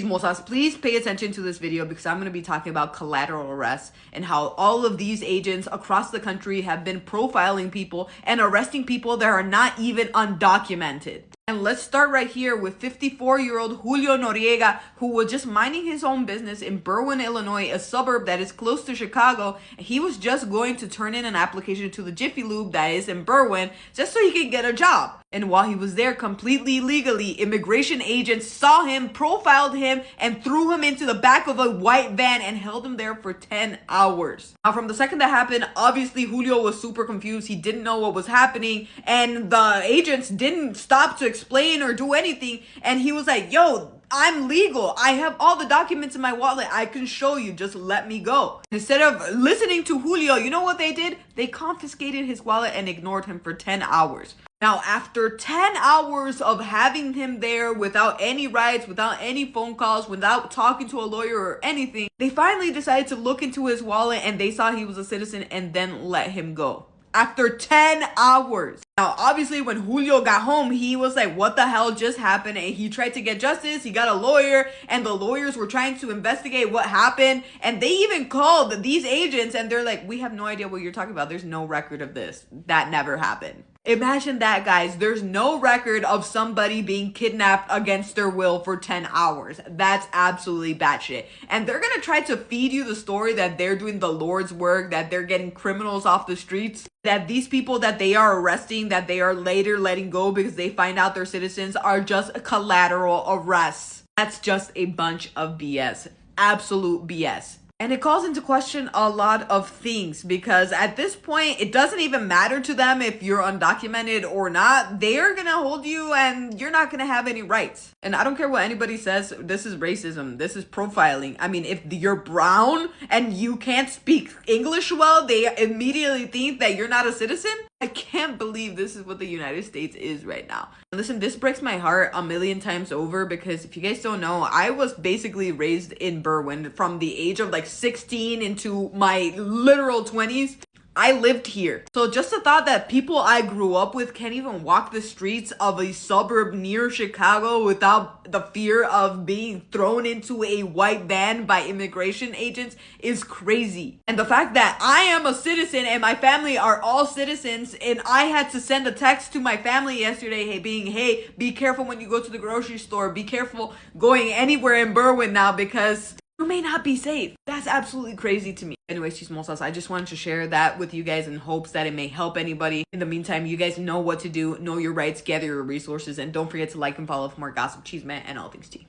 Chismosas, please pay attention to this video because I'm going to be talking about collateral arrests and how all of these agents across the country have been profiling people and arresting people that are not even undocumented. And let's start right here with 54-year-old Julio Noriega, who was just minding his own business in Berwyn, Illinois, a suburb that is close to Chicago. And he was just going to turn in an application to the Jiffy Lube that is in Berwyn just so he could get a job. And while he was there completely legally, immigration agents saw him, profiled him, and threw him into the back of a white van and held him there for 10 hours. Now, from the second that happened, obviously Julio was super confused. He didn't know what was happening, and the agents didn't stop to explain or do anything. And he was like, yo, I'm legal. I have all the documents in my wallet. I can show you. Just let me go. Instead of listening to Julio, you know what they did? They confiscated his wallet and ignored him for 10 hours. Now, after 10 hours of having him there without any rights, without any phone calls, without talking to a lawyer or anything, they finally decided to look into his wallet and they saw he was a citizen and then let him go. After 10 hours. Now, obviously, when Julio got home, he was like, what the hell just happened? And he tried to get justice. He got a lawyer, and the lawyers were trying to investigate what happened. And they even called these agents, and they're like, we have no idea what you're talking about. There's no record of this. That never happened. Imagine that, guys. There's no record of somebody being kidnapped against their will for 10 hours. That's absolutely batshit. And they're gonna try to feed you the story that they're doing the Lord's work, that they're getting criminals off the streets, that these people that they are arresting, that they are later letting go because they find out they're citizens, are just collateral arrests. That's just a bunch of BS. Absolute BS. And it calls into question a lot of things because at this point, it doesn't even matter to them if you're undocumented or not. They are gonna hold you and you're not gonna have any rights. And I don't care what anybody says, this is racism, this is profiling. I mean, if you're brown and you can't speak English well, they immediately think that you're not a citizen. I can't believe this is what the United States is right now. Listen, this breaks my heart a million times over because if you guys don't know, I was basically raised in Berwyn from the age of like 16 into my literal 20s. I lived here. So just the thought that people I grew up with can't even walk the streets of a suburb near Chicago without the fear of being thrown into a white van by immigration agents is crazy. And the fact that I am a citizen and my family are all citizens, and I had to send a text to my family yesterday, hey, be careful when you go to the grocery store. Be careful going anywhere in Berwyn now because you may not be safe. That's absolutely crazy to me. Anyways, chismosas, I just wanted to share that with you guys in hopes that it may help anybody. In the meantime, you guys know what to do, know your rights, gather your resources, and don't forget to like and follow for more gossip, chisme, and all things tea.